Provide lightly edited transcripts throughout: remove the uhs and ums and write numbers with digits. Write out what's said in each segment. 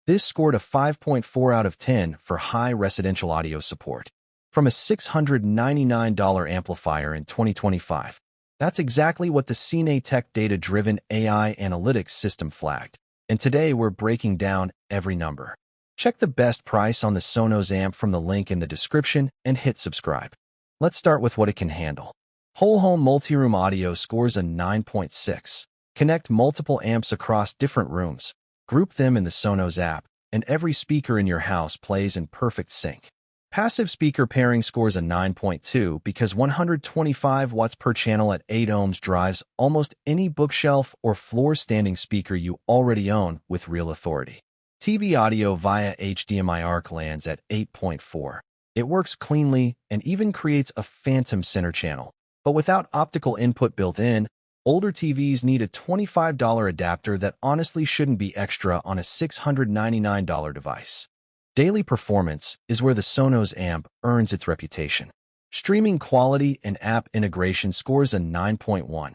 This scored a 5.4 out of 10 for high residential audio support. From a $699 amplifier in 2025. That's exactly what the CineTech Data-Driven AI Analytics system flagged. And today we're breaking down every number. Check the best price on the Sonos Amp from the link in the description and hit subscribe. Let's start with what it can handle. Whole home multi-room audio scores a 9.6. Connect multiple amps across different rooms. Group them in the Sonos app, and every speaker in your house plays in perfect sync. Passive speaker pairing scores a 9.2 because 125 watts per channel at 8 ohms drives almost any bookshelf or floor-standing speaker you already own with real authority. TV audio via HDMI ARC lands at 8.4. It works cleanly and even creates a phantom center channel. But without optical input built in, older TVs need a $25 adapter that honestly shouldn't be extra on a $699 device. Daily performance is where the Sonos Amp earns its reputation. Streaming quality and app integration scores a 9.1.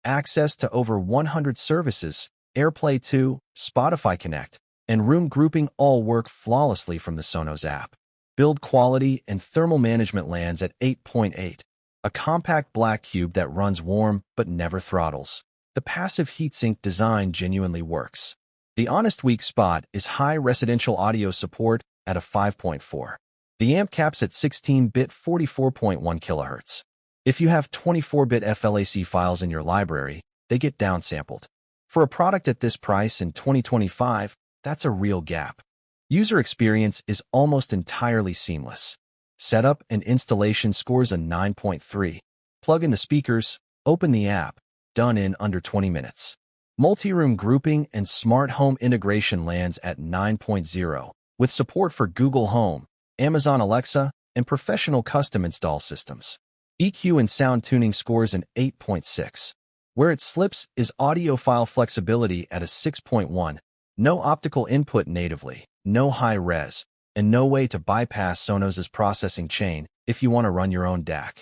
Access to over 100 services, AirPlay 2, Spotify Connect, and room grouping all work flawlessly from the Sonos app. Build quality and thermal management lands at 8.8. A compact black cube that runs warm but never throttles. The passive heatsink design genuinely works. The honest weak spot is high residential audio support at a 5.4. The amp caps at 16-bit 44.1 kHz. If you have 24-bit FLAC files in your library, they get downsampled. For a product at this price in 2025, that's a real gap. User experience is almost entirely seamless. Setup and installation scores a 9.3. Plug in the speakers, open the app, done in under 20 minutes. Multi-room grouping and smart home integration lands at 9.0, with support for Google Home, Amazon Alexa, and professional custom install systems. EQ and sound tuning scores an 8.6. Where it slips is audiophile flexibility at a 6.1. No optical input natively, no high-res, and no way to bypass Sonos's processing chain if you want to run your own DAC.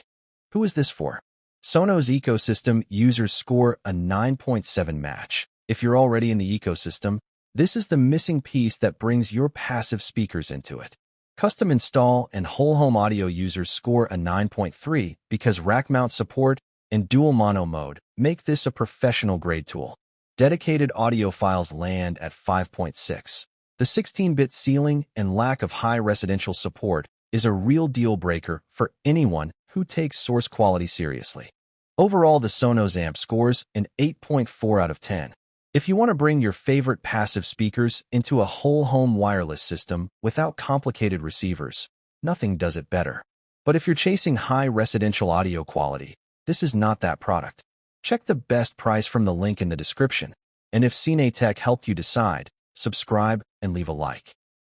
Who is this for? Sonos ecosystem users score a 9.7 match. If you're already in the ecosystem, this is the missing piece that brings your passive speakers into it. Custom install and whole home audio users score a 9.3 because rack mount support and dual mono mode make this a professional-grade tool. Dedicated audiophiles land at 5.6. The 16-bit ceiling and lack of high residential support is a real deal breaker for anyone who takes source quality seriously. Overall, the Sonos Amp scores an 8.4 out of 10. If you want to bring your favorite passive speakers into a whole home wireless system without complicated receivers, nothing does it better. But if you're chasing high residential audio quality, this is not that product. Check the best price from the link in the description. And if CineTech helped you decide, subscribe and leave a like.